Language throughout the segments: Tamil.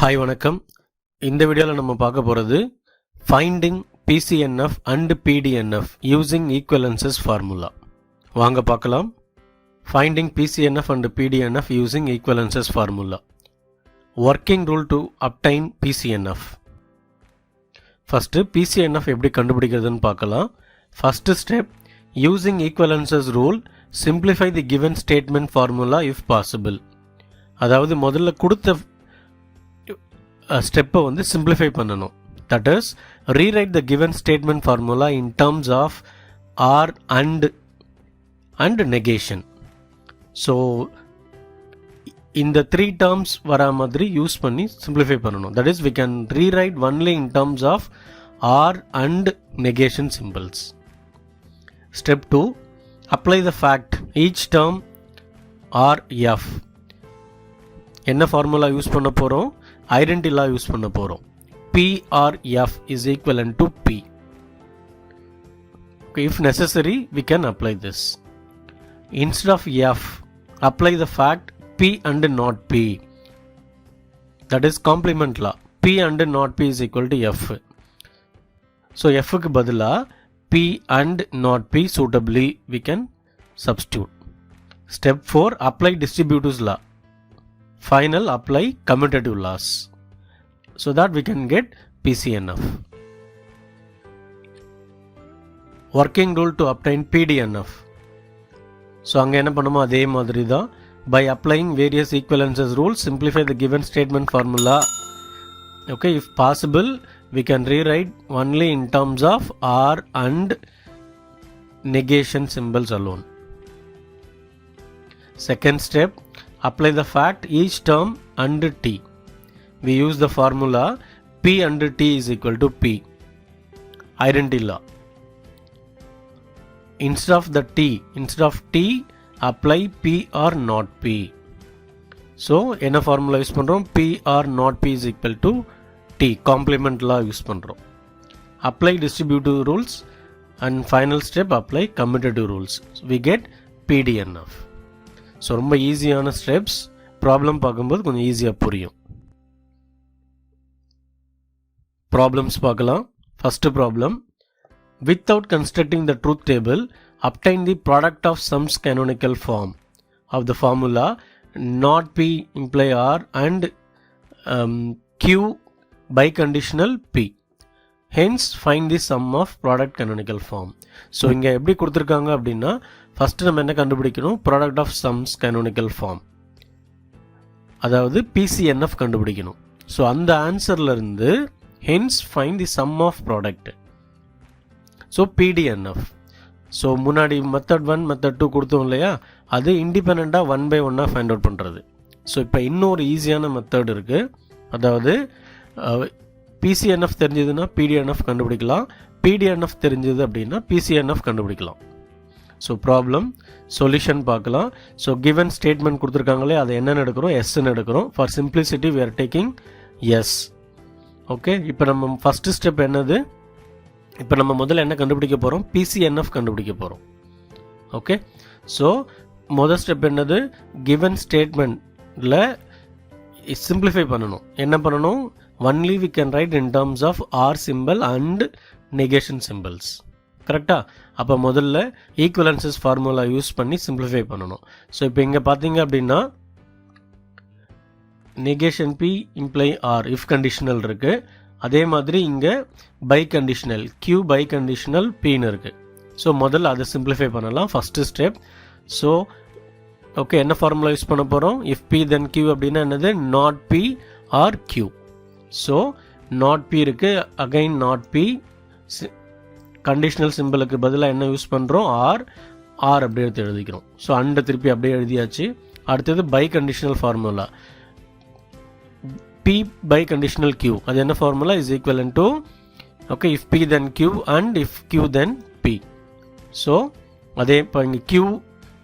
ஹாய் வணக்கம். இந்த வீடியோவில் நம்ம பார்க்க போகிறது finding PCNF and PDNF using equivalences formula. வாங்க பார்க்கலாம். Finding PCNF and PDNF using equivalences formula. Working rule to obtain PCNF. First PCNF எப்படி கண்டுபிடிக்கிறதுன்னு பார்க்கலாம். First step, using equivalences rule simplify the given statement formula if possible. அதாவது முதல்ல கொடுத்த ஸ்டெப்பை வந்து சிம்பிளிஃபை பண்ணணும். That is rewrite the given statement formula in terms of or and negation. So இந்த த்ரீ டேர்ம்ஸ் வரா மாதிரி யூஸ் பண்ணி சிம்பிளிஃபை பண்ணணும். That is we can rewrite only in terms of or and negation symbols. Step 2, apply the fact each term or F. என்ன ஃபார்முலா யூஸ் பண்ண போகிறோம்? ஐடென்டி லா யூஸ் பண்ண போகிறோம். P or F is equivalent to P. Okay, if necessary, we can apply this. Instead of F, apply the fact P and not P. That is complement law. P and not P is equal to F. So F க்கு பதிலா P and not P suitably we can substitute. Step 4, apply distributives law. Final, apply commutative laws so that we can get PCNF. Working rule to obtain PDNF. So அங்க என்ன பண்ணுமோ அதே மாதிரி தான். By applying various equivalences rules, simplify the given statement formula. Okay, if possible, we can rewrite only in terms of R and negation symbols alone. Second step, apply the fact each term and T. We use the formula P and T is equal to P. Identity law. Instead of T, apply P or not P. So, என்ன formula use பண்றோம்? P or not P is equal to T. Complement law use பண்றோம். Apply distributive rules and final step, apply commutative rules. So, we get PDNF. So ரொம்ப ஈஸியான ஸ்டெப்ஸ். ப்ராப்ளம் பார்க்கும்போது கொஞ்சம் ஈஸியாக புரியும். ப்ராப்ளம்ஸ் பார்க்கலாம். First problem, without constructing the truth table obtain the product of sums canonical form of the formula not P imply R and Q biconditional P. Hence find the sum of product canonical form. So இங்கே எப்படி கொடுத்துருக்காங்க அப்படின்னா, ஃபஸ்ட்டு நம்ம என்ன கண்டுபிடிக்கணும்? Product of sums canonical form, அதாவது PCNF கண்டுபிடிக்கணும். ஸோ அந்த ஆன்சர்லேருந்து hence find the sum of product. So PDNF. So முன்னாடி மெத்தட் 1 மெத்தட் 2 கொடுத்தோம் இல்லையா, அது இண்டிபெண்ட்டாக 1 by 1 ஃபைண்ட் அவுட் பண்ணுறது. ஸோ இப்போ இன்னொரு ஈஸியான மெத்தட் இருக்குது. அதாவது PCNF தெரிஞ்சதுன்னா PDNF கண்டுபிடிக்கலாம், PDNF தெரிஞ்சது அப்படின்னா PCNF கண்டுபிடிக்கலாம். ஸோ ப்ராப்ளம் சொல்யூஷன் பார்க்கலாம். ஸோ கிவன் ஸ்டேட்மெண்ட் கொடுத்துருக்காங்களே, அதை என்னென்னு எடுக்கிறோம்? எஸ்ன்னு எடுக்கிறோம். For simplicity we are taking S. Okay, இப்போ நம்ம ஃபஸ்ட்டு ஸ்டெப் என்னது? இப்போ நம்ம முதல்ல என்ன கண்டுபிடிக்க போகிறோம்? PCNF கண்டுபிடிக்க போகிறோம். ஓகே, ஸோ முதல் ஸ்டெப் என்னது? கிவன் ஸ்டேட்மெண்ட்டில் சிம்பிளிஃபை பண்ணணும். என்ன பண்ணணும்? Only we can write in terms of R symbol and negation symbols. கரெக்டா? அப்போ முதல்ல ஈக்குவலன்சஸ் ஃபார்முலா யூஸ் பண்ணி சிம்பிளிஃபை பண்ணணும். ஸோ இப்போ இங்கே பார்த்தீங்க அப்படின்னா negation P imply R if conditional இருக்குது. அதே மாதிரி இங்கே biconditional Q biconditional Pன்னு இருக்குது. ஸோ முதல்ல அதை சிம்பிளிஃபை பண்ணலாம். First step. ஸோ ஓகே, என்ன ஃபார்முலா யூஸ் பண்ண போகிறோம்? இஃப் P தென் Q அப்படின்னா என்னது? Not P or Q. So not P இருக்குது, அகைன் நாட் P. கண்டிஷனல் சிம்பிளுக்கு பதிலாக என்ன யூஸ் பண்ணுறோம்? R அப்படியே எடுத்து எழுதிக்கிறோம். ஸோ அண்டை திருப்பி அப்படியே எழுதியாச்சு. அடுத்தது biconditional formula P biconditional Q. அது என்ன formula? Is equivalent to okay, if P then Q and if Q then P. So அதே இப்போ இங்கே Q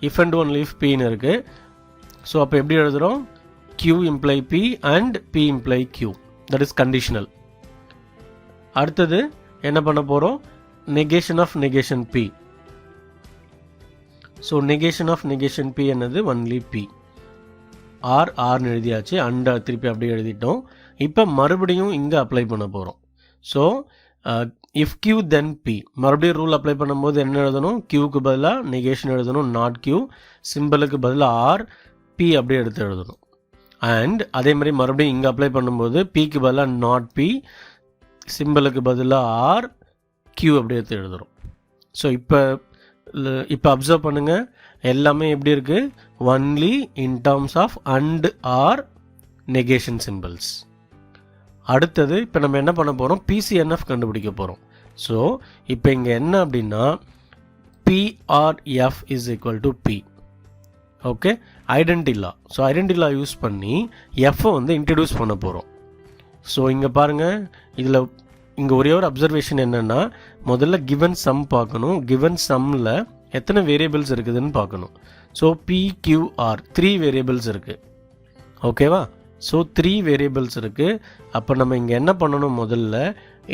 if and only if Pன்னு இருக்குது. ஸோ அப்போ எப்படி எழுதுகிறோம்? Q imply P and P imply Q. That is conditional. அடுத்தது என்ன பண்ண போகிறோம்? Negation of negation P. So negation of negation P என்னது? Only P. ஆர்னு எழுதியாச்சு. அண்டை திருப்பி அப்படியே எழுதிட்டோம். இப்போ மறுபடியும் இங்கே அப்ளை பண்ண போகிறோம். So if Q then P, மறுபடியும் ரூல் அப்ளை பண்ணும்போது என்ன எழுதணும், கியூக்கு பதிலாக நெகேஷன் எழுதணும், நாட் கியூ, சிம்பிளுக்கு பதிலாக ஆர், பி அப்படியே எடுத்து எழுதணும். அண்ட் அதே மாதிரி மறுபடியும் இங்கே அப்ளை பண்ணும்போது பிக்கு பதிலாக நாட் பி, சிம்பிளுக்கு பதிலாக ஆர், கியூ அப்படியே எடுத்து எழுதுகிறோம். ஸோ இப்போ அப்சர்வ் பண்ணுங்கள், எல்லாமே எப்படி இருக்குது, only in terms of and or negation symbols. அடுத்தது இப்போ நம்ம என்ன பண்ண போகிறோம், பிசிஎன்எஃப் கண்டுபிடிக்க போகிறோம். ஸோ இப்போ இங்கே என்ன அப்படின்னா PRF is equal to P. Okay, identity law. So identity law use பண்ணி எஃப்ஐ வந்து இன்ட்ரடியூஸ் பண்ண போகிறோம். ஸோ இங்கே பாருங்கள், இதில் இங்கே ஒரே ஒரு அப்சர்வேஷன் என்னென்னா, முதல்ல கிவன் சம் பார்க்கணும். கிவன் சம்மில் எத்தனை வேரியபிள்ஸ் இருக்குதுன்னு பார்க்கணும். ஸோ பிக்யூஆர் 3 வேரியபிள்ஸ் இருக்குது. ஓகேவா? ஸோ 3 வேரியபிள்ஸ் இருக்குது. அப்போ நம்ம இங்கே என்ன பண்ணணும், முதல்ல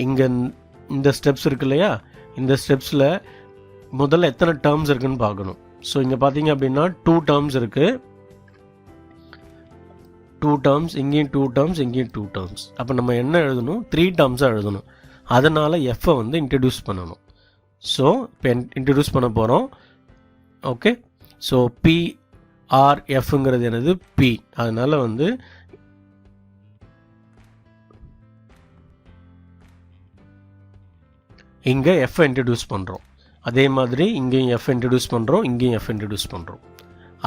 இங்கே இந்த ஸ்டெப்ஸ் இருக்கு இல்லையா, இந்த ஸ்டெப்ஸில் முதல்ல எத்தனை டேர்ம்ஸ் இருக்குதுன்னு பார்க்கணும். ஸோ இங்கே பார்த்தீங்க அப்படின்னா 2 டேர்ம்ஸ் இருக்குது, 2 டேர்ம்ஸ், இங்கேயும் 2 டேர்ம்ஸ், இங்கேயும் 2 டேர்ம்ஸ். அப்போ நம்ம என்ன எழுதணும், 3 டேர்ம்ஸாக எழுதணும். அதனால் எஃப்ஐ வந்து இன்ட்ரடியூஸ் பண்ணணும். ஸோ இப்போ இன்ட்ரடியூஸ் பண்ண போகிறோம். ஓகே, ஸோ பிஆர்எஃப்ங்கிறது என்னது, பி. அதனால் வந்து இங்கே எஃப் இன்ட்ரடியூஸ் பண்ணுறோம். அதே மாதிரி இங்கேயும் எஃப் இன்ட்ரடியூஸ் பண்ணுறோம், இங்கேயும் எஃப் இன்ட்ரடியூஸ் பண்ணுறோம்.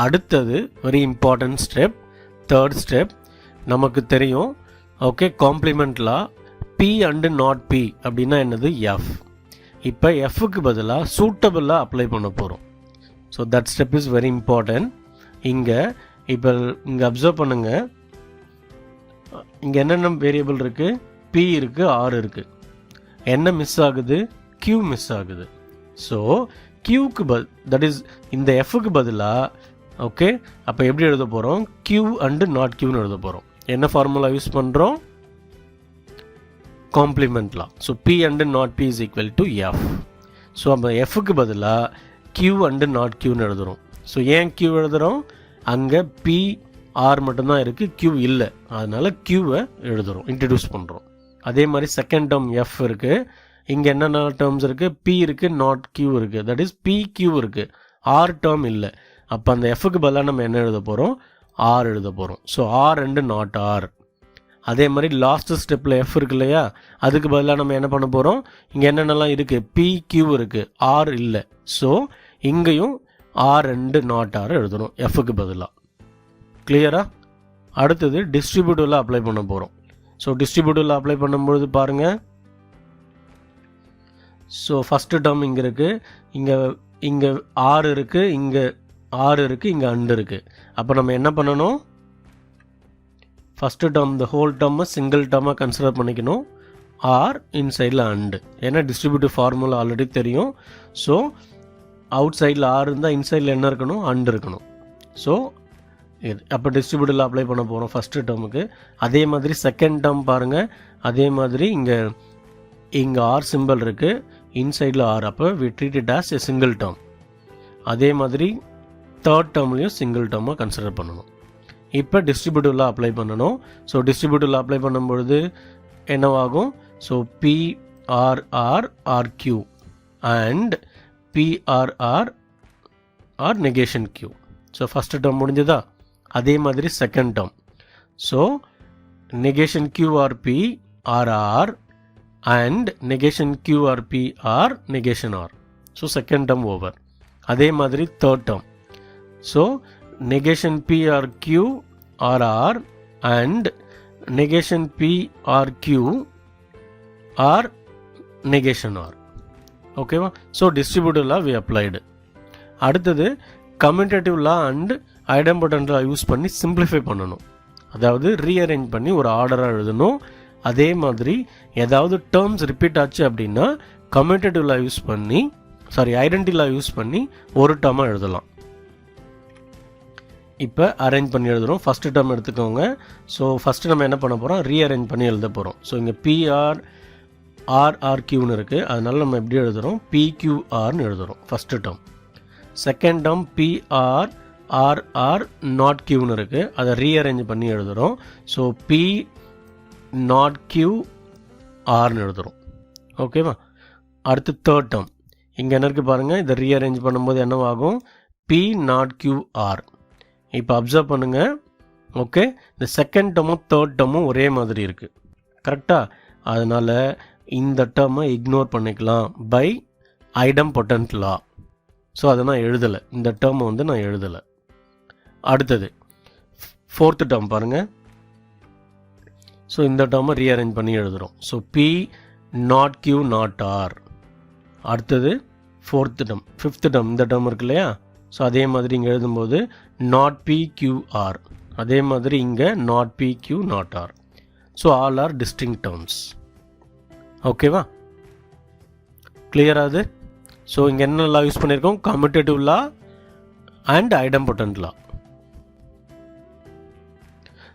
அடுத்தது very important step, third step. நமக்கு தெரியும், okay, complement law, P and not P அப்படின்னா என்னது, எஃப். இப்போ எஃப்க்கு பதிலாக சூட்டபிளாக அப்ளை பண்ண போகிறோம். So that step is very important. இங்கே இப்போ இங்கே அப்சர்வ் பண்ணுங்கள், இங்கே என்னென்ன வேரியபிள் இருக்குது, பி இருக்குது, ஆர் இருக்குது. என்ன மிஸ் ஆகுது, கியூ மிஸ் ஆகுது. ஸோ கியூக்கு தட் இஸ் இந்த எஃப்க்கு பதிலாக, ஓகே, அப்போ எப்படி எழுத போகிறோம், கியூ அண்டு நாட் கியூன்னு எழுத போகிறோம். என்ன ஃபார்முலா யூஸ் பண்ணுறோம், complement law. So P and not P is equal to F. So அப்போ எஃப்க்கு பதிலாக கியூ அண்டு நாட் கியூன்னு எழுதுகிறோம். ஸோ ஏன் கியூ எழுதுகிறோம், அங்கே பி ஆர் மட்டும்தான் இருக்குது, கியூ இல்லை. அதனால் கியூவை எழுதுகிறோம், இன்ட்ரடியூஸ் பண்ணுறோம். அதே மாதிரி செகண்ட் டேர்ம் எஃப் இருக்குது, இங்கே என்னென்ன டேர்ம்ஸ் இருக்குது, பி இருக்குது, நாட் கியூ இருக்குது, தட் இஸ் பி கியூ இருக்குது, ஆர் டேர்ம் இல்லை. அப்போ அந்த எஃப்க்கு பதிலாக நம்ம என்ன எழுத போகிறோம், ஆர் எழுத போகிறோம். So R and not R. அதே மாதிரி லாஸ்ட் ஸ்டெப்பில் எஃப் இருக்கு இல்லையா, அதுக்கு பதிலாக நம்ம என்ன பண்ண போகிறோம், இங்கே என்னென்னலாம் இருக்குது, பி கியூ இருக்குது, ஆர் இல்லை. ஸோ இங்கேயும் ஆர் அண்டு நாட் ஆர் எழுதணும் எஃப்க்கு பதிலாக. கிளியரா? அடுத்தது டிஸ்ட்ரிபியூட்டிவில் அப்ளை பண்ண போகிறோம். ஸோ டிஸ்ட்ரிபியூட்டிவில் அப்ளை பண்ணும்பொழுது பாருங்கள், ஸோ ஃபஸ்ட்டு டேர்ம் இங்கே இருக்குது, இங்கே ஆறு இருக்குது, இங்கே ஆறு இருக்குது, இங்கே அண்டு இருக்குது. அப்போ நம்ம என்ன பண்ணணும், ஃபஸ்ட்டு டேர்ம் இந்த ஹோல் டேர்மை சிங்கிள் டேர்மாக கன்சிடர் பண்ணிக்கணும், ஆர் இன்சைடில் அண்டு. ஏன்னா டிஸ்ட்ரிபியூட்டிவ் ஃபார்முலா ஆல்ரெடி தெரியும். ஸோ அவுட் சைடில் ஆர் இருந்தால் இன்சைடில் என்ன இருக்கணும், அண்டு இருக்கணும். ஸோ இது அப்போ டிஸ்ட்ரிபியூட்டில் அப்ளை பண்ண போகிறோம் ஃபஸ்ட்டு டேர்முக்கு. அதே மாதிரி செகண்ட் டேர்ம் பாருங்கள், அதே மாதிரி இங்கே ஆர் சிம்பிள் இருக்குது, இன்சைடில் ஆர். அப்போ we treat it as a single term. அதே மாதிரி தேர்ட் டேர்ம்லேயும் சிங்கிள் டேர்மாக கன்சிடர் பண்ணணும். இப்போ டிஸ்ட்ரிபியூட்டிவில் அப்ளை பண்ணணும். ஸோ டிஸ்ட்ரிபியூட்டிவில் அப்ளை பண்ணும்பொழுது என்னவாகும், so P or R or Q and P or R or negation Q. So first term முடிஞ்சதா, அதே மாதிரி second term. So negation Q or P or R and negation Q or P or negation R. So second term over. அதே மாதிரி third term. So negation P or Q RR and negation P or Q or negation R. ஓகேவா? So distributive law we applied. அடுத்தது commutative law and idempotent law use பண்ணி சிம்பிளிஃபை பண்ணணும். அதாவது ரீஅரேஞ்ச் பண்ணி ஒரு ஆர்டராக எழுதணும். அதே மாதிரி ஏதாவது டேர்ம்ஸ் ரிப்பீட் ஆச்சு அப்படின்னா கம்யூட்டேட்டிவ் லா யூஸ் பண்ணி ஐடென்டி லா யூஸ் பண்ணி ஒரு டேர்மாக எழுதலாம். இப்போ அரேஞ்ச் பண்ணி எழுதுகிறோம். ஃபஸ்ட்டு டேர்ம் எடுத்துக்கோங்க. ஸோ ஃபஸ்ட்டு நம்ம என்ன பண்ண போகிறோம், ரீஅரேஞ்ச் பண்ணி எழுத போகிறோம். ஸோ இங்கே பிஆர்ஆர்கியூன்னு இருக்குது, அதனால நம்ம எப்படி எழுதுகிறோம், பிக்யூஆர்னு எழுதுகிறோம் first term. Second term P or R or not கியூன்னு இருக்குது, அதை ரீஅரேஞ்ச் பண்ணி எழுதுகிறோம். ஸோ நாட் கியூ ஆர்னு எழுதுகிறோம். ஓகேவா? அடுத்து தேர்ட் டேர்ம் இங்கே என்ன இருக்குது பாருங்கள், இதை ரீஅரேஞ்ச் பண்ணும்போது என்னவாகும், பி நாட் கியூ ஆர். இப்போ அப்சர்வ் பண்ணுங்கள். ஓகே, இந்த செகண்ட் டேர்மும் தேர்ட் டேர்மும் ஒரே மாதிரி இருக்குது. கரெக்டாக? அதனால் இந்த டேர்மை இக்னோர் பண்ணிக்கலாம் பை ஐடம்பொட்டன்ட் லா. ஸோ அதை நான் எழுதலை, இந்த டேர்மை வந்து நான் எழுதலை. அடுத்தது ஃபோர்த்து டேர்ம் பாருங்கள். ஸோ இந்த டேர்மை ரீஅரேஞ்ச் பண்ணி எழுதுகிறோம். So P not Q not R. அடுத்தது ஃபோர்த்து டேர்ம். ஃபிஃப்த்து டேர்ம் இந்த டேர்ம் இருக்கு இல்லையா? ஸோ அதே மாதிரி இங்கே எழுதும்போது நாட் பி கியூ ஆர். அதே மாதிரி இங்கே not P Q not R. So all are distinct terms. ஓகேவா? கிளியராக அது? ஸோ இங்கே என்ன லா யூஸ் பண்ணியிருக்கோம், commutative law and idempotent law.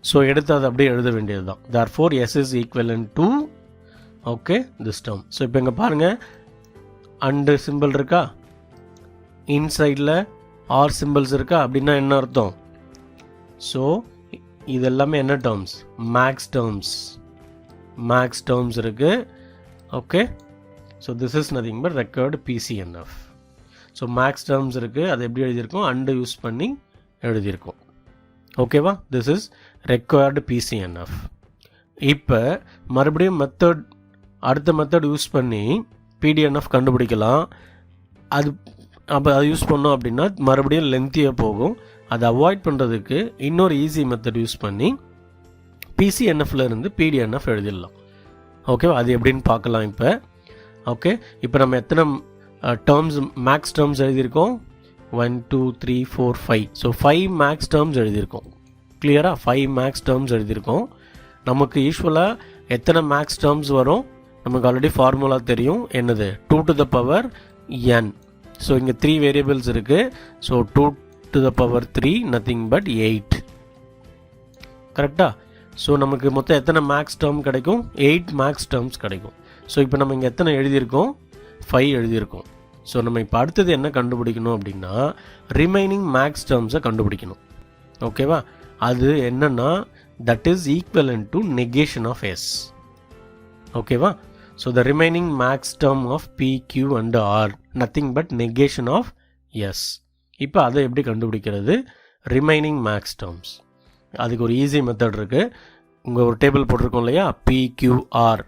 So எடுத்து அதை அப்படியே எழுத வேண்டியது தான். therefore S is equivalent to okay this term. So இப்போ இங்கே பாருங்கள், அண்டு சிம்பிள் இருக்கா, இன்சைடில் ஆர் சிம்பிள்ஸ் இருக்கா. அப்படின்னா என்ன அர்த்தம்? ஸோ இது எல்லாமே என்ன terms, max terms. Max terms இருக்குது. Okay, so this is nothing but record PCNF. So max terms இருக்குது, அது எப்படி எழுதியிருக்கோம், அண்டு யூஸ் பண்ணி எழுதியிருக்கோம். ஓகேவா? This is record PCNF. இப்போ மறுபடியும் மெத்தட், அடுத்த மெத்தட் யூஸ் பண்ணி PDNF கண்டுபிடிக்கலாம். அது அப்போ அது யூஸ் பண்ணோம் அப்படின்னா மறுபடியும் லென்த்தியாக போகும். அதை அவாய்ட் பண்ணுறதுக்கு இன்னொரு ஈஸி மெத்தட் யூஸ் பண்ணி PCNFல இருந்து PDNF எழுதிடலாம். ஓகேவா? அது எப்படின்னு பார்க்கலாம் இப்போ. ஓகே, இப்போ நம்ம எத்தனை டேர்ம்ஸ், மேக்ஸ் டேர்ம்ஸ் எழுதியிருக்கோம், 1 2 3 4 5. ஸோ 5 மேக்ஸ் டேர்ம்ஸ் எழுதியிருக்கோம். கிளியராக 5 மேக்ஸ் டேர்ம்ஸ் எழுதியிருக்கோம். நமக்கு யூஸ்வலாக எத்தனை மேக்ஸ் டேர்ம்ஸ் வரும், நமக்கு ஆல்ரெடி ஃபார்முலா தெரியும், என்னது 2 to the power n. So இங்கே 3 வேரியபிள்ஸ் இருக்குது. So 2 to the power 3 nothing but 8. கரெக்டாக? ஸோ நமக்கு மொத்தம் எத்தனை மேக்ஸ் டேர்ம் கிடைக்கும், 8 மேக்ஸ் டேர்ம்ஸ் கிடைக்கும். ஸோ இப்போ நம்ம இங்கே எத்தனை எழுதியிருக்கோம், 5 எழுதியிருக்கோம். ஸோ நம்ம இப்போ அடுத்தது என்ன கண்டுபிடிக்கணும் அப்படின்னா ரிமைனிங் மேக்ஸ் டேர்ம்ஸை கண்டுபிடிக்கணும். ஓகேவா? அது என்னன்னா that is equivalent to negation of S. ஓகேவா? So the remaining max term of P, Q and R nothing but negation of S. இப்போ அதை எப்படி கண்டுபிடிக்கிறது, ரிமைனிங் மேக்ஸ் டேர்ம்ஸ். அதுக்கு ஒரு ஈஸி மெத்தட் இருக்குது. உங்கள் ஒரு டேபிள் போட்டிருக்கோம் இல்லையா, PQR.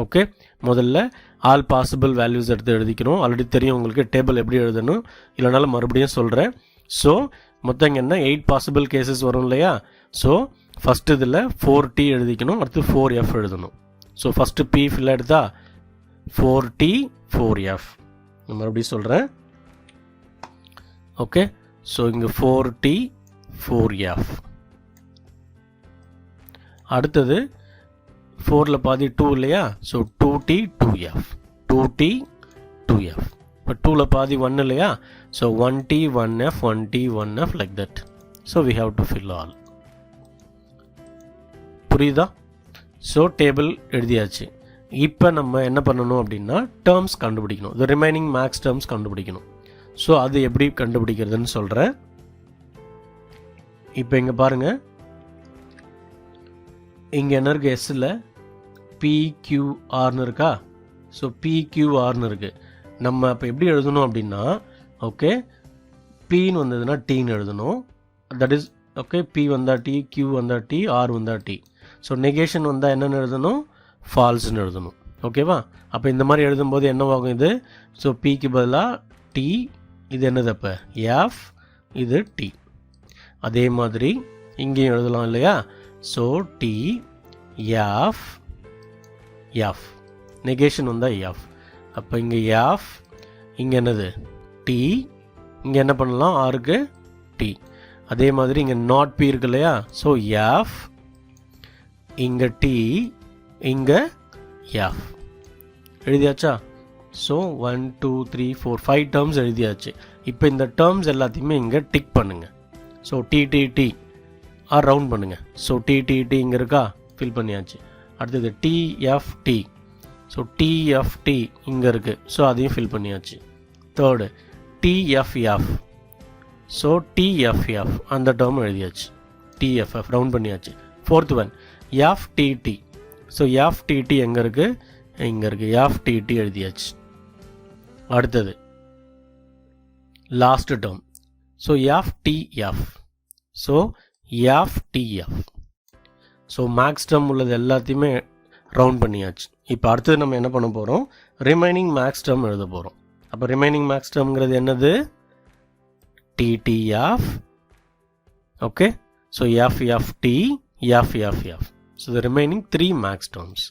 ஓகே, முதல்ல ஆல் பாசிபிள் வேல்யூஸ் எடுத்து எழுதிக்கணும். ஆல்ரெடி தெரியும் உங்களுக்கு டேபிள் எப்படி எழுதணும், இல்லைனாலும் மறுபடியும் சொல்கிறேன். ஸோ மொத்தம் இங்கே என்ன 8 பாசிபிள் கேசஸ் வரும் இல்லையா? ஸோ ஃபஸ்ட்டு இதில் 4T எழுதிக்கணும், அடுத்து 4F எழுதணும். ஸோ ஃபஸ்ட்டு P ஃபில் எடுத்தா 4T 4F. மறுபடியும் சொல்கிறேன். ஓகே, ஸோ இங்கே 4T 4F. அடுத்தது 4ல் பாதி 2 இல்லையா? So 2T 2F 2T 2F. இப்போ 2ல் பாதி 1 இல்லையா? So 1T 1F 1T 1F like that. So we have to fill all. புரியுதா? ஸோ டேபிள் எழுதியாச்சு. இப்போ நம்ம என்ன பண்ணணும் அப்படின்னா டேர்ம்ஸ் கண்டுபிடிக்கணும், த ரிமைனிங் மேக்ஸ் டேர்ம்ஸ் கண்டுபிடிக்கணும். ஸோ அது எப்படி கண்டுபிடிக்கிறதுன்னு சொல்கிறேன். இப்போ இங்கே பாருங்கள், இங்கே என்ன இருக்குது, எஸ்ஸில் PQRன்னு இருக்கா? ஸோ PQRன்னு இருக்குது. நம்ம இப்போ எப்படி எழுதணும் அப்படின்னா, ஓகே, Pன்னு வந்ததுன்னா Tன்னு எழுதணும். தட் இஸ் ஓகே, P வந்தால் T, Q வந்தால் T, R வந்தால் T. ஸோ நெகேஷன் வந்தால் என்னென்னு எழுதணும், ஃபால்ஸ்ன்னு எழுதணும். ஓகேவா? அப்போ இந்த மாதிரி எழுதும்போது என்னவாகும் இது? ஸோ Pக்கு பதிலாக T, இது என்னது அப்போ F, இது T. அதே மாதிரி இங்கேயும் எழுதலாம் இல்லையா? So T F F, negation வந்தால் F. அப்போ இங்கே F, இங்கே என்னது T, இங்கே என்ன பண்ணலாம், ஆருக்கு T. அதே மாதிரி இங்கே நாட் P இருக்கு இல்லையா? ஸோ F, இங்கே T, இங்கே F. எழுதியாச்சா? ஸோ 1 2 3 4 5 டேர்ம்ஸ் எழுதியாச்சு. இப்போ இந்த டேர்ம்ஸ் எல்லாத்தையுமே இங்கே டிக் பண்ணுங்கள். ஸோ TTT ஆர் ரவுண்ட் பண்ணுங்கள். ஸோ TTT இங்கே இருக்கா, ஃபில் பண்ணியாச்சு. அடுத்தது TFT. ஸோ TFT இங்கே இருக்குது, ஸோ அதையும் ஃபில் பண்ணியாச்சு. Third TFF. ஸோ TFF அந்த டேர்ம் எழுதியாச்சு. TFF ரவுண்ட் பண்ணியாச்சு. Fourth one FTT so FTT எங்கே இருக்குது, இங்கே இருக்குது. FTT எழுதியாச்சு. அடுத்தது last term. So FTF. So FTF. So max term உள்ளது எல்லாத்தையுமே ரவுண்ட் பண்ணியாச்சு. இப்போ அடுத்தது நம்ம என்ன பண்ண போகிறோம், ரிமைனிங் மேக்ஸ் டேர்ம் எழுத போகிறோம். அப்போ ரிமைனிங் மேக்ஸ் டேர்ம்ங்கிறது என்னது, TTF. Okay, so FFT, FFF. So the remaining 3 maths terms.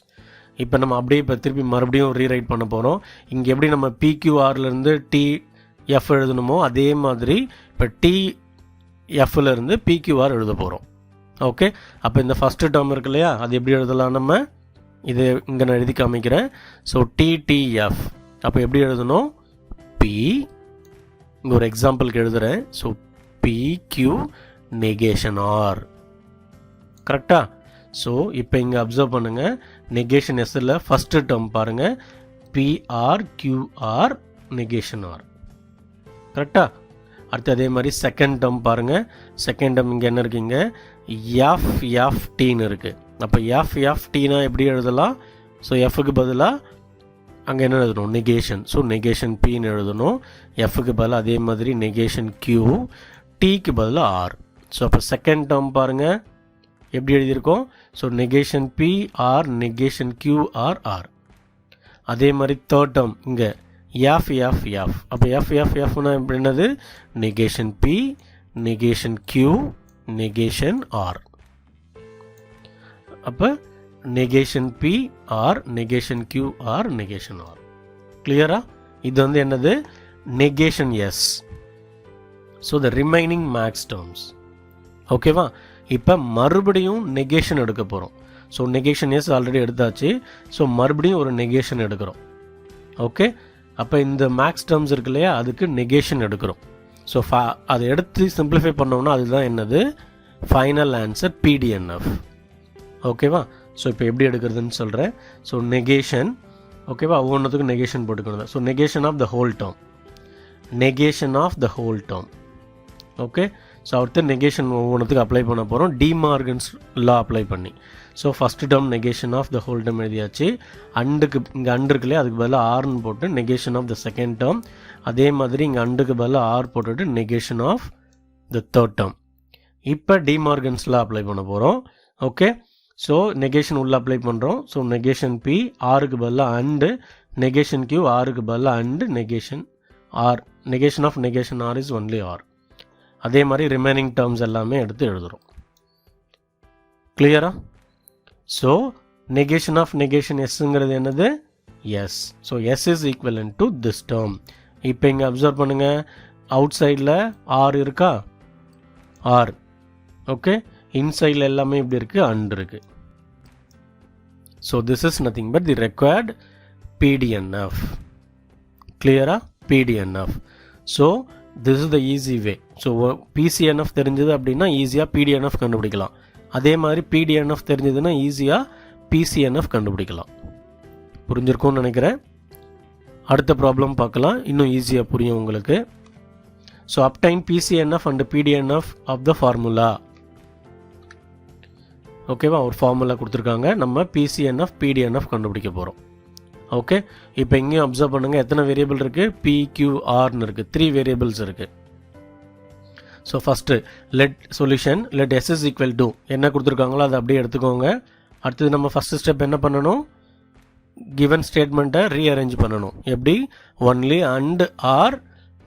இப்போ நம்ம அப்படியே இப்போ திருப்பி மறுபடியும் ரீரைட் பண்ண போகிறோம். இங்கே எப்படி நம்ம PQRலேருந்து TF எழுதணுமோ அதே மாதிரி இப்போ TFலேருந்து PQR எழுத போகிறோம். ஓகே, அப்போ இந்த ஃபஸ்ட்டு டேர்ம் இருக்கு இல்லையா, அது எப்படி எழுதலாம், நம்ம இது இங்கே நான் எழுதி காமிக்கிறேன். ஸோ TTF அப்போ எப்படி எழுதணும், P, இங்கே ஒரு எக்ஸாம்பிளுக்கு எழுதுகிறேன். So PQ negation R. கரெக்டா? ஸோ இப்போ இங்கே அப்சர்வ் பண்ணுங்கள், நெகேஷன் எஸ்ஸில் ஃபஸ்ட்டு டேர்ம் பாருங்கள், PRQR நெகேஷன் R. கரெக்டா? அடுத்து அதே மாதிரி செகண்ட் டேர்ம் பாருங்கள். செகண்ட் டேர்ம் இங்கே என்ன இருக்குங்க, FFTன்னு இருக்குது. அப்போ FFTனா எப்படி எழுதலாம், ஸோ எஃப்க்கு பதிலாக அங்கே என்ன எழுதணும், நெகேஷன். ஸோ நெகேஷன் Pன்னு எழுதணும். எஃப்க்கு பதிலாக அதே மாதிரி நெகேஷன் Q, Tக்கு பதிலாக R. ஸோ அப்போ செகண்ட் டேர்ம் பாருங்கள் எப்படி எழுதியிருக்கோம், so negation PR negation QR R. அதே மாதிரி தேர்ட் டேர்ம் இங்கே FFF. அப்போ FFFனா எப்படி என்னது, negation P negation Q negation R. அப்போ negation P R negation Q R negation R. கிளியரா? இது வந்து என்னது, negation S. So the remaining max terms. ஓகேவா? இப்போ மறுபடியும் நெகேஷன் எடுக்க போகிறோம். ஸோ நெகேஷன் S ஆல்ரெடி எடுத்தாச்சு. ஸோ மறுபடியும் ஒரு நெகேஷன் எடுக்கிறோம். ஓகே, அப்போ இந்த மேக்ஸ் டேர்ம்ஸ் இருக்கு இல்லையா, அதுக்கு நெகேஷன் எடுக்கிறோம். ஸோ அதை எடுத்து சிம்பிளிஃபை பண்ணோம்னா அதுதான் என்னது, ஃபைனல் ஆன்சர் PDNF. ஓகேவா? ஸோ இப்போ எப்படி எடுக்கிறதுன்னு சொல்கிறேன். ஸோ நெகேஷன், ஓகேவா, ஒவ்வொன்றுத்துக்கும் நெகேஷன் போட்டுக்கணும். So negation of the whole term, negation of the whole term. Okay, so அடுத்து நெகேஷன் ஒவ்வொன்றுத்துக்கு அப்ளை பண்ண போகிறோம், டிமார்கன்ஸ் லா அப்ளை பண்ணி. So first term negation of the whole term எழுதியாச்சு. அண்டுக்கு இங்கே அண்டு இருக்குல்லையே, அதுக்கு பதிலாக ஆர்னு போட்டு negation of the second term. அதே மாதிரி இங்கே அண்டுக்கு பதிலாக ஆர் போட்டுட்டு negation of the third term. இப்போ டிமார்கன்ஸ் லா அப்ளை பண்ண போகிறோம். ஓகே, ஸோ நெகேஷன் உள்ள அப்ளை பண்ணுறோம். ஸோ நெகேஷன் P ஆருக்கு பதிலாக அண்டு, நெகேஷன் Q ஆருக்கு பதிலாக and, negation or, negation of negation R is only R. அதே மாதிரி ரிமைனிங் டேர்ம்ஸ் எல்லாமே எடுத்து எழுதுகிறோம். கிளியரா? ஸோ நெகேஷன் ஆஃப் நெகேஷன் எஸ்ங்கிறது என்னது, S. So S is equivalent to this term. இப்போ இங்கே அப்சர்வ் பண்ணுங்கள், அவுட் சைடில் ஆர் இருக்கா, ஆர். ஓகே, இன்சைடில் எல்லாமே இப்படி இருக்குது, அண்ட் இருக்குது. So this is nothing but the required PDNF. கிளியரா? PDNF. So this is the easy way. So PCNF தெரிஞ்சது அப்படின்னா ஈஸியாக PDNF கண்டுபிடிக்கலாம். அதே மாதிரி PDNF தெரிஞ்சதுன்னா ஈஸியாக PCNF கண்டுபிடிக்கலாம். புரிஞ்சிருக்கும்னு நினைக்கிறேன். அடுத்த ப்ராப்ளம் பார்க்கலாம், இன்னும் ஈஸியாக புரியும் உங்களுக்கு. So obtain PCNF and PDNF of the formula. ஓகேவா, ஒரு ஃபார்முலா கொடுத்துருக்காங்க, நம்ம PCNF PDNF கண்டுபிடிக்க போகிறோம். ஓகே, இப்போ இங்கேயும் அப்சர்வ் பண்ணுங்கள், எத்தனை வேரியபிள் இருக்குது, PQRன்னு இருக்குது, 3 வேரியபிள்ஸ் இருக்குது. So first let solution, let S is equal to என்ன கொடுத்துருக்காங்களோ அதை அப்படியே எடுத்துக்கோங்க. அடுத்தது நம்ம ஃபஸ்ட்டு ஸ்டெப் என்ன பண்ணணும், கிவன் ஸ்டேட்மெண்ட்டை ரீஅரேஞ்ச் பண்ணணும். எப்படி, only and or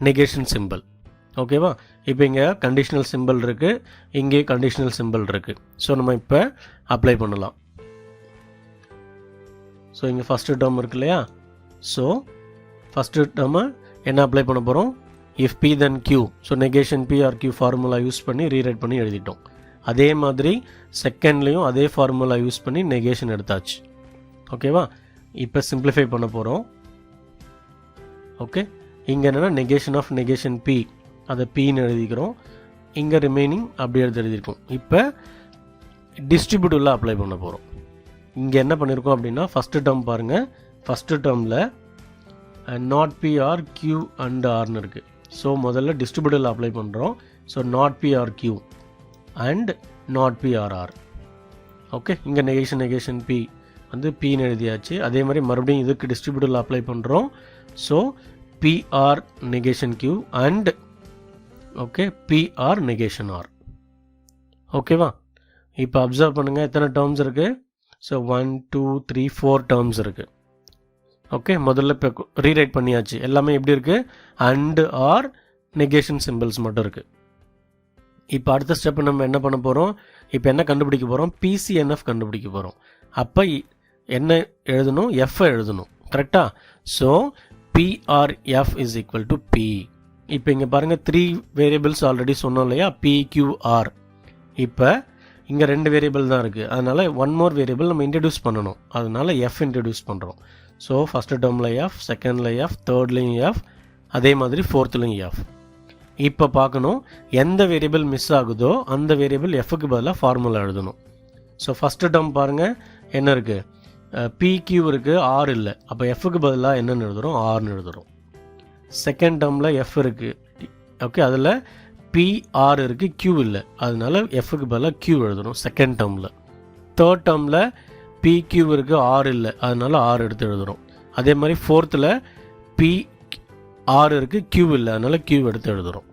negation simple. ஓகேவா, இப்போ இங்கே கண்டிஷனல் சிம்பிள் இருக்குது, இங்கே கண்டிஷனல் சிம்பிள் இருக்குது. ஸோ நம்ம இப்போ அப்ளை பண்ணலாம். ஸோ இங்கே ஃபஸ்ட்டு டேர்ம் இருக்கு இல்லையா, ஸோ ஃபஸ்ட்டு டேர்மை என்ன அப்ளை பண்ண போகிறோம், if P then Q. So negation P or Q formula use பண்ணி ரீரைட் பண்ணி எழுதிட்டோம். அதே மாதிரி செகண்ட்லேயும் அதே ஃபார்முலா யூஸ் பண்ணி நெகேஷன் எடுத்தாச்சு. ஓகேவா, இப்போ சிம்பிளிஃபை பண்ண போகிறோம். ஓகே, இங்கே என்னென்னா நெகேஷன் ஆஃப் நெகேஷன் P, அதை Pன்னு எழுதிக்கிறோம். இங்கே ரிமைனிங் அப்படி எழுதியிருக்கோம். இப்போ டிஸ்ட்ரிபியூட்டிவ்ல அப்ளை பண்ண போகிறோம். இங்கே என்ன பண்ணியிருக்கோம் அப்படின்னா, ஃபஸ்ட்டு டேர்ம் பாருங்கள், ஃபஸ்ட்டு டேர்மில் not P or Q and ஆர்னு இருக்குது. ஸோ முதல்ல டிஸ்ட்ரிபியூட்டிவ்ல அப்ளை பண்ணுறோம். So not P or Q and not P or ஆர். ஓகே, இங்கே நெகேஷன் P வந்து பின்னு எழுதியாச்சு. அதே மாதிரி மறுபடியும் இதுக்கு டிஸ்ட்ரிபியூட்டில் அப்ளை பண்ணுறோம். So P or negation Q and okay P or negation R. ஓகேவா? இப்போ அப்சர்வ் பண்ணுங்கள் எத்தனை டேர்ம்ஸ் இருக்குது. ஸோ 1 2 3 4 டேர்ம்ஸ் இருக்குது. ஓகே, முதல்ல இப்போ ரீரைட் பண்ணியாச்சு. எல்லாமே எப்படி இருக்குது, அண்ட் ஆர் நெகேஷன் சிம்பிள்ஸ் மட்டும் இருக்குது. இப்போ அடுத்த ஸ்டெப் நம்ம என்ன பண்ண போகிறோம், இப்போ என்ன கண்டுபிடிக்க போகிறோம், பிசிஎன்எஃப் கண்டுபிடிக்க போகிறோம். அப்போ என்ன எழுதணும், எஃப்ஐ எழுதணும். கரெக்டாக? So PRF is equal to P. இப்போ இங்கே பாருங்கள் 3 வேரியபிள்ஸ் ஆல்ரெடி சொன்னோம் இல்லையா, பிக்யூஆர். இப்போ இங்கே 2 வேரியபிள் தான் இருக்குது. அதனால் 1 மோர் வேரியபிள் நம்ம இன்ட்ரடியூஸ் பண்ணணும். அதனால் எஃப் இன்ட்ரடியூஸ் பண்ணுறோம். ஸோ ஃபஸ்ட்டு டேர்மில் எஃப், செகண்டில் எஃப், தேர்ட்லேயும் எஃப், அதே மாதிரி ஃபோர்த்துலையும் எஃப். இப்போ பார்க்கணும் எந்த வேரியபிள் மிஸ் ஆகுதோ அந்த வேரியபிள் எஃப்க்கு பதிலாக ஃபார்முலா எழுதணும். ஸோ ஃபஸ்ட்டு டேர்ம் பாருங்கள் என்ன இருக்குது, பிக்யூ இருக்குது, ஆர் இல்லை. அப்போ எஃப்க்கு பதிலாக என்னென்னு எழுதுகிறோம், ஆர்னு எழுதுகிறோம். செகண்ட் டேர்மில் எஃப் இருக்குது. ஓகே, அதில் பிஆர் இருக்குது, கியூ இல்லை. அதனால எஃப்க்கு பதிலாக கியூ எழுதுகிறோம் செகண்ட் டேர்மில். தேர்ட் டேர்மில் பிக்யூ இருக்குது, ஆர் இல்லை. அதனால ஆர் எடுத்து எழுதுகிறோம். அதே மாதிரி ஃபோர்த்தில் பி ஆர் இருக்குது, கியூ இல்லை. அதனால் கியூ எடுத்து எழுதுகிறோம்.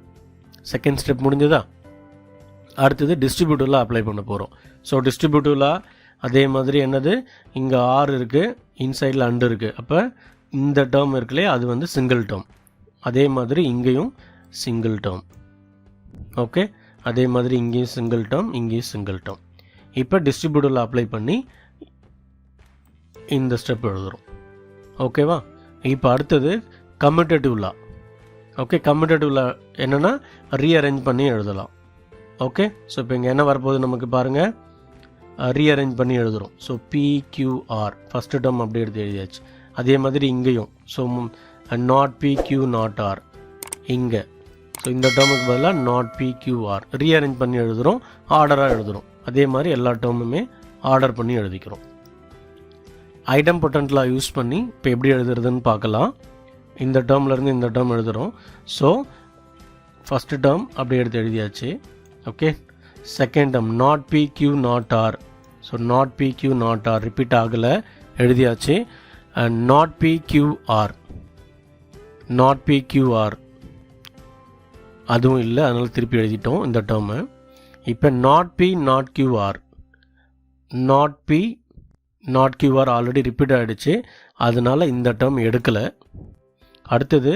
செகண்ட் ஸ்டெப் முடிஞ்சதா? அடுத்தது டிஸ்ட்ரிபியூட்டிவில் அப்ளை பண்ண போகிறோம். ஸோ டிஸ்ட்ரிபியூட்டிவில் அதே மாதிரி என்னது, இங்கே ஆர் இருக்குது, இன்சைடில் அண்டு இருக்குது. அப்போ இந்த டேர்ம் இருக்குல்லையே அது வந்து சிங்கிள் டேர்ம். அதே மாதிரி இங்கேயும் சிங்கிள் டேர்ம். ஓகே, அதே மாதிரி இங்கேயும் சிங்கிள் டேர்ம், இங்கேயும் சிங்கிள் டேர்ம். இப்போ டிஸ்ட்ரிபியூட்டிவில் அப்ளை பண்ணி இந்த ஸ்டெப் எழுதுகிறோம். ஓகேவா? இப்போ அடுத்தது கம்யூட்டேட்டிவ் லா. ஓகே, கம்யூட்டேட்டிவ் லா என்னென்னா ரீஅரேஞ்ச் பண்ணி எழுதலாம். ஓகே, ஸோ இப்போ இங்கே என்ன வரப்போகுது நமக்கு பாருங்கள், ரீஅரேஞ்ச் பண்ணி எழுதுகிறோம். ஸோ பிக்யூஆர் ஃபஸ்ட்டு டேர்ம் அப்படி எடுத்து எழுதியாச்சு. அதே மாதிரி இங்கேயும் ஸோ நாட் பிக்யூ நாட் ஆர் இங்கே. ஸோ இந்த டேர்முக்கு பதிலாக நாட் பிக்யூஆர் ரீஅரேஞ்ச் பண்ணி எழுதுகிறோம், ஆர்டராக எழுதுகிறோம். அதே மாதிரி எல்லா டேர்முமே ஆர்டர் பண்ணி எழுதிக்கிறோம். ஐடம்பொட்டன்ட் லா யூஸ் பண்ணி இப்போ எப்படி எழுதுறதுன்னு பார்க்கலாம். இந்த டேர்ம்லேருந்து இந்த டேர்ம் எழுதுகிறோம். ஸோ ஃபஸ்ட்டு டேர்ம் அப்படி எடுத்து எழுதியாச்சு. Okay, second term not P Q not R. So not P Q not R repeat ஆகலை, எழுதியாச்சு. And not P Q R, not P Q R அதுவும் இல்லை, அதனால் திருப்பி எழுதிட்டோம் இந்த டேர்மு. இப்போ not P not Q R, not P not QR already repeat ஆகிடுச்சு, அதனால் இந்த டேர்ம் எடுக்கலை. அடுத்தது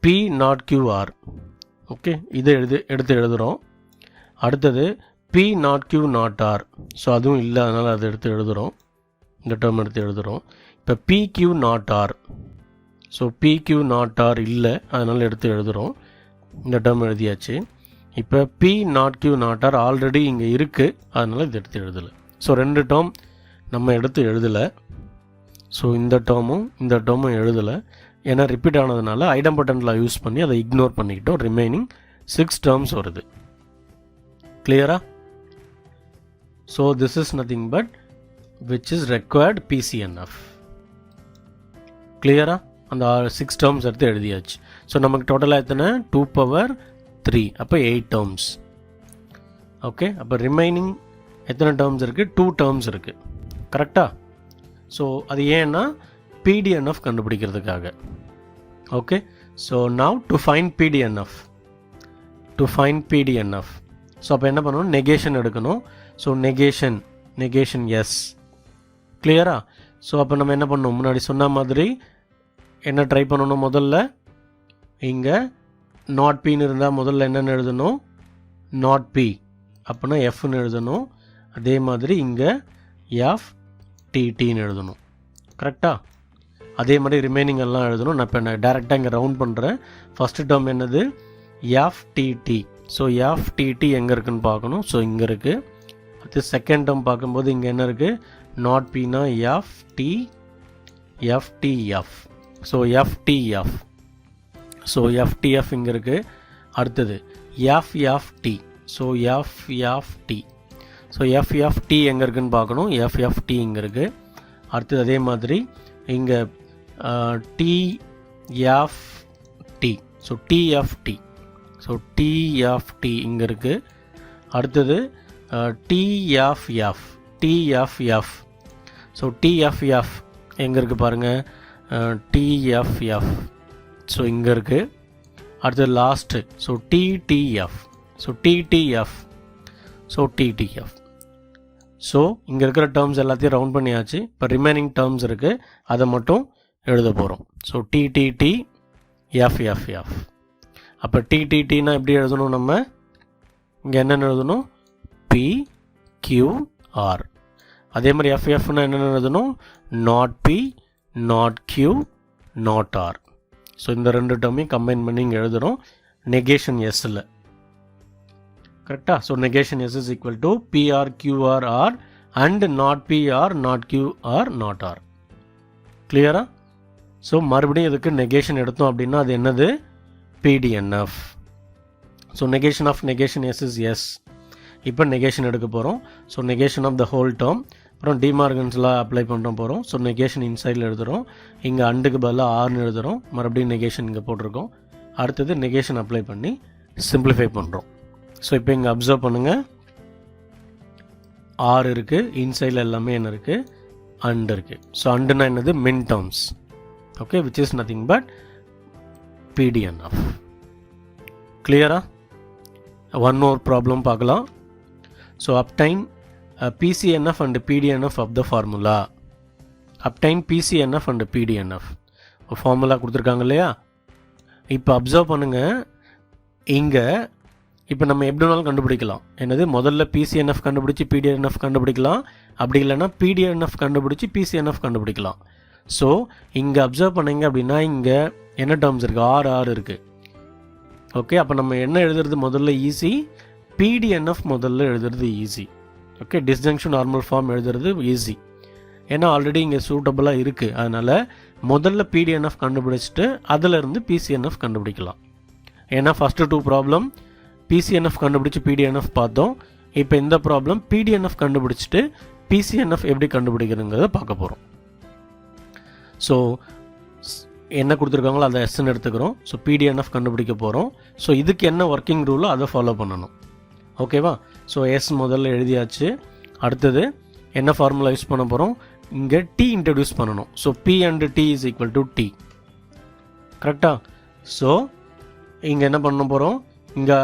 பி நாட் கியூஆர். ஓகே, இதை எடுத்து எழுதுகிறோம். அடுத்தது P not Q not R. So அதுவும் இல்லை, அதனால் அதை எடுத்து எழுதுகிறோம். இந்த டேர்ம் எடுத்து எழுதுகிறோம். இப்போ P Q not R. So P Q not R இல்லை, அதனால் எடுத்து எழுதுகிறோம். இந்த டேர்ம் எழுதியாச்சு. இப்போ P not Q not R already இங்கே இருக்குது, அதனால் இது எடுத்து எழுதலை. ஸோ 2 டேர்ம் நம்ம எடுத்து எழுதலை. ஸோ இந்த டேர்மும் எழுதலை. ஏன்னா ரிப்பீட் ஆனதுனால ஐடம்பொட்டன்ட் லா யூஸ் பண்ணி அதை இக்னோர் பண்ணிக்கிட்டோம். ரிமைனிங் 6 டேர்ம்ஸ் வருது. கிளியரா? So this is nothing but which is required PCNF. கிளியரா? அந்த 6 டேர்ம்ஸ் எடுத்து எழுதியாச்சு. ஸோ நமக்கு டோட்டலாக எத்தனை, 2 பவர் 3, அப்போ 8 டேர்ம்ஸ். ஓகே, அப்போ ரிமைனிங் எத்தனை டேர்ம்ஸ் இருக்குது, 2 டேர்ம்ஸ் இருக்குது. கரெக்டாக? ஸோ அது ஏன்னா பிடிஎன்எஃப் கண்டுபிடிக்கிறதுக்காக. Okay, so now to find PDNF. So அப்போ என்ன பண்ணணும், நெகேஷன் எடுக்கணும். So negation S. கிளியரா? ஸோ அப்போ நம்ம என்ன பண்ணணும், முன்னாடி சொன்ன மாதிரி என்ன ட்ரை பண்ணணும், முதல்ல இங்கே நாட் பின்னு இருந்தால் முதல்ல என்னென்னு எழுதணும், நாட் பி அப்படின்னா எஃப்னு எழுதணும். அதே மாதிரி இங்கே எஃப் டிடின்னு எழுதணும். கரெக்டாக? அதே மாதிரி ரிமைனிங் எல்லாம் எழுதணும். நான் இப்போ டேரெக்டாக இங்கே ரவுண்ட் பண்ணுறேன். ஃபஸ்ட்டு டேர்ம் என்னது, எஃப்டிடி. ஸோ எஃப்டிடி எங்கே இருக்குதுன்னு பார்க்கணும். ஸோ இங்கே இருக்குது. அது செகண்ட் டேர்ம் பார்க்கும்போது இங்கே என்ன இருக்குது, நாட் பின்னா FTF. So FTF. So FTF இங்கே இருக்குது. அடுத்தது FFT. So FFT. So FFT எங்கே இருக்குதுன்னு பார்க்கணும். எஃப்எஃப்டி இங்கே இருக்குது. அடுத்தது அதே மாதிரி இங்கே TFT. So TFT. So TFT இங்கே இருக்குது. அடுத்தது டிஎஃப்எஃப். ஸோ டிஎஃப்எஃப் எங்கே இருக்குது பாருங்கள், டிஎஃப்எஃப் ஸோ இங்கே இருக்குது. அடுத்தது last so TTF, so TTF, so TTF. So இங்கே இருக்கிற டேர்ம்ஸ் எல்லாத்தையும் ரவுண்ட் பண்ணியாச்சு. இப்போ ரிமைனிங் டேர்ம்ஸ் இருக்குது, அதை மட்டும் எழுத போகிறோம். So TTT FFF. அப்போ டிடிடினா எப்படி எழுதணும், நம்ம இங்கே என்னென்ன எழுதணும், PQR. அதே மாதிரி எஃப்எஃப்னா என்னென்ன எழுதணும், not P, not Q, not R. So இந்த ரெண்டு டேர்மையும் கம்பைன் பண்ணி இங்கே எழுதுகிறோம் நெகேஷன் எஸ்ஸில். கரெக்டாக? So negation S is equal to PR, QR, R and not PR, not QR, not R. கிளியரா? ஸோ மறுபடியும் இதுக்கு நெகேஷன் எடுத்தோம் அப்படின்னா அது என்னது, PDNF. So negation of negation S is S. இப்போ நெகேஷன் எடுக்க போகிறோம். So negation of the whole term, அப்புறம் டிமார்கன்ஸ்லாம் அப்ளை பண்ணுற போகிறோம். ஸோ நெகேஷன் இன்சைடில் எழுதுகிறோம், இங்கே அண்டுக்கு பதிலாக ஆர்னு எழுதுகிறோம், மறுபடியும் நெகேஷன் இங்கே போட்டிருக்கோம். அடுத்தது நெகேஷன் அப்ளை பண்ணி சிம்பிளிஃபை பண்ணுறோம். ஸோ இப்போ இங்கே அப்சர்வ் பண்ணுங்கள், ஆர் இருக்குது, இன்சைடில் எல்லாமே என்ன இருக்குது, அண்டு இருக்குது. ஸோ அண்டுனா என்னது, மின் terms. Okay, which is nothing but PDNF. கிளியரா? ஒன் மோர் ப்ராப்ளம் பார்க்கலாம். So obtain PCNF and PDNF of the formula. Obtain PCNF and PDNF. Formula கொடுத்துருக்காங்க இல்லையா? இப்போ அப்சர்வ் பண்ணுங்கள், இங்கே இப்போ நம்ம எப்படி வேணாலும் கண்டுபிடிக்கலாம். என்னது, முதல்ல PCNF கண்டுபிடிச்சி PDNF கண்டுபிடிக்கலாம், அப்படி இல்லைன்னா PDNF கண்டுபிடிச்சி PCNF கண்டுபிடிக்கலாம். ஸோ இங்கே அப்சர்வ் பண்ணிங்க அப்படின்னா இங்கே என்ன டேர்ம்ஸ் இருக்குது, ஆர் இருக்குது. ஓகே, அப்போ நம்ம என்ன எழுதுறது முதல்ல ஈஸி, PDNF முதல்ல எழுதுறது easy. Okay, disjunction normal form எழுதுறது ஈஸி, ஏன்னா ஆல்ரெடி இங்கே சூட்டபுளாக இருக்குது. அதனால் முதல்ல PDNF கண்டுபிடிச்சிட்டு அதிலிருந்து PCNF கண்டுபிடிக்கலாம். ஏன்னா ஃபஸ்ட்டு டூ ப்ராப்ளம் PCNF கண்டுபிடிச்சி PDNF பார்த்தோம். இப்போ இந்த ப்ராப்ளம் PDNF கண்டுபிடிச்சிட்டு PCNF எப்படி கண்டுபிடிக்கிறதுங்கிறத பார்க்க போகிறோம். ஸோ என்ன கொடுத்துருக்காங்களோ அதை எஸ்ன்னு எடுத்துக்கிறோம். ஸோ PDNF கண்டுபிடிக்க போகிறோம். ஸோ இதுக்கு என்ன ஒர்க்கிங் ரூலோ அதை ஃபாலோ பண்ணணும். ஓகேவா? ஸோ எஸ் முதல்ல எழுதியாச்சு. அடுத்தது என்ன ஃபார்முலா யூஸ் பண்ண போகிறோம், இங்கே T இன்ட்ரடியூஸ் பண்ணணும். So P and T is equal to T. கரெக்டாக? ஸோ இங்கே என்ன பண்ண போகிறோம், இங்கே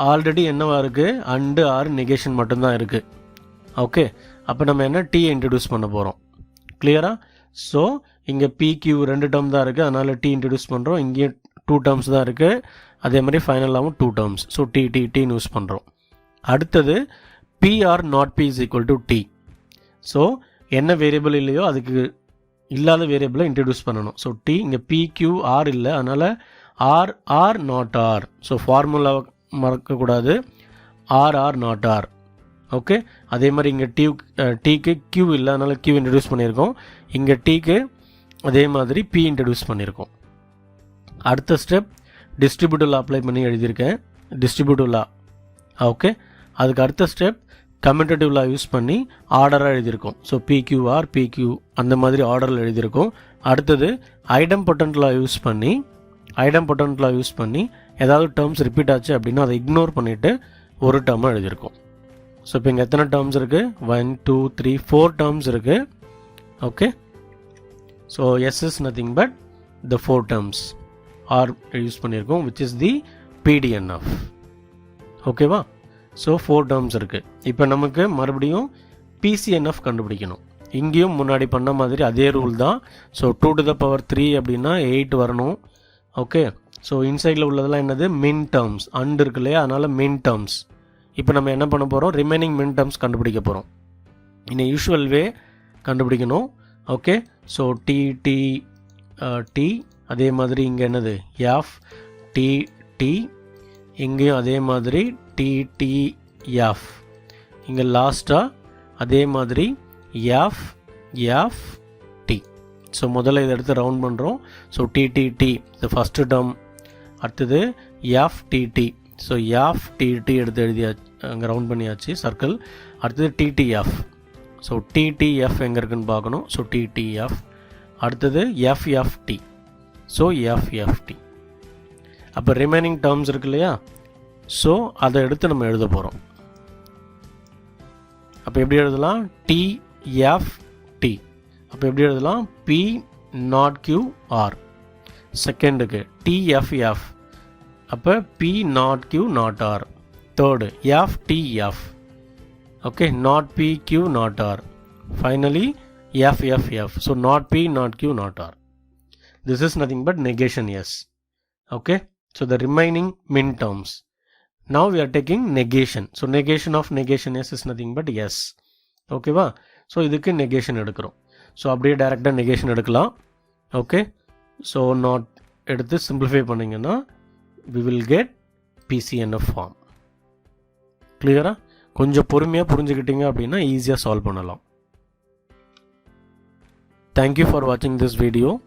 ஆல்ரெடி என்னவா இருக்குது, அண்டு ஆர் நெகேஷன் மட்டும்தான் இருக்குது. ஓகே, அப்போ நம்ம என்ன T இன்ட்ரடியூஸ் பண்ண போகிறோம். கிளியரா? ஸோ இங்கே PQ ரெண்டு டேர்ம் தான் இருக்குது, அதனால் T இன்ட்ரடியூஸ் பண்ணுறோம். இங்கேயும் 2 டேர்ம்ஸ் தான் இருக்குது, அதே மாதிரி ஃபைனலாகவும் 2 டேர்ம்ஸ். ஸோ T யூஸ் பண்ணுறோம். அடுத்தது PR not P is equal to T. So என்ன வேரியபிள் இல்லையோ அதுக்கு இல்லாத வேரியபிளை இன்ட்ரடியூஸ் பண்ணணும். ஸோ T இங்கே PQR இல்லை, அதனால் R நாட் R. ஸோ ஃபார்முலாவை மறக்கக்கூடாது, R நாட் R. ஓகே, அதே மாதிரி இங்கே Tக்கு Q இல்லை, அதனால் Q இன்ட்ரடியூஸ் பண்ணியிருக்கோம். இங்கே Tக்கு அதே மாதிரி P இன்ட்ரடியூஸ் பண்ணியிருக்கோம். அடுத்த ஸ்டெப் டிஸ்ட்ரிபியூட்டிவ் லா அப்ளை பண்ணி எழுதியிருக்கேன், டிஸ்ட்ரிபியூட்டிவ் லா. ஓகே, அதுக்கு அடுத்த ஸ்டெப் கம்யூட்டேட்டிவ் லா யூஸ் பண்ணி ஆர்டராக எழுதியிருக்கோம். ஸோ PQR PQ அந்த மாதிரி ஆர்டரில் எழுதியிருக்கோம். அடுத்தது ஐடம்பொட்டன்ட் லா யூஸ் பண்ணி ஏதாவது டேர்ம்ஸ் ரிப்பீட் ஆச்சு அப்படின்னா அதை இக்னோர் பண்ணிவிட்டு ஒரு டேர்மாக எழுதியிருக்கோம். ஸோ இப்போ இங்கே எத்தனை டேர்ம்ஸ் இருக்குது, 1 2 3 4 டேர்ம்ஸ் இருக்குது. Okay, so S is nothing but the 4 terms or use பண்ணியிருக்கோம், விச் இஸ் தி PDNF. ஓகேவா? ஸோ 4 டேர்ம்ஸ் இருக்குது. இப்போ நமக்கு மறுபடியும் PCNF கண்டுபிடிக்கணும். இங்கேயும் முன்னாடி பண்ண மாதிரி அதே ரூல் தான். ஸோ 2 to the power 3 அப்படின்னா 8 வரணும். ஓகே, ஸோ இன்சைடில் உள்ளதெல்லாம் என்னது, மின் டேர்ம்ஸ். அண்ட் இருக்கு இல்லையா, அதனால் மின் டேர்ம்ஸ். இப்போ நம்ம என்ன பண்ண போகிறோம், ரிமைனிங் மின் டேர்ம்ஸ் கண்டுபிடிக்க போகிறோம். இந்த யூஷுவல் வே கண்டுபிடிக்கணும். ஓகே, ஸோ T அதே மாதிரி இங்கே என்னது T, இங்கேயும் அதே மாதிரி TTF, இங்கே லாஸ்ட்டாக அதே மாதிரி T. ஸோ முதல்ல இதை எடுத்து ரவுண்ட் பண்ணுறோம். ஸோ TTT இந்த ஃபஸ்ட்டு டேர்ம், அடுத்தது FTT. ஸோ FTT எடுத்து எழுதியாச்சு, அங்கே ரவுண்ட் பண்ணியாச்சு சர்க்கிள். அடுத்தது TTF. ஸோ TTF எங்கே இருக்குன்னு பார்க்கணும். So TTF. அடுத்தது FFT. So FFT. அப்போ ரிமைனிங் டேர்ம்ஸ் இருக்கு இல்லையா, ஸோ அதை எடுத்து நம்ம எழுத போகிறோம். அப்போ எப்படி எழுதலாம், TFT. அப்போ எப்படி எழுதலாம்? P not Q R. செகண்டுக்கு TFF, அப்போ P not Q not R. Third FTF, okay, not P Q not R. Finally FFF, so not P not Q not R. This is nothing but negation S. Okay, so the remaining min terms. Now we are taking negation. So negation of negation S is nothing but S. Okay va? So இதுக்கு negation எடுக்கிறோம். So அப்படியே டைரக்டா negation எடுக்கலாம். Okay, so not எடுத்து simplify பண்ணீங்கன்னா we will get PCNF form. கிளியரா? கொஞ்சம் பொறுமையாக புரிஞ்சுக்கிட்டீங்க அப்படின்னா ஈஸியாக சால்வ் பண்ணலாம். Thank you for watching this video.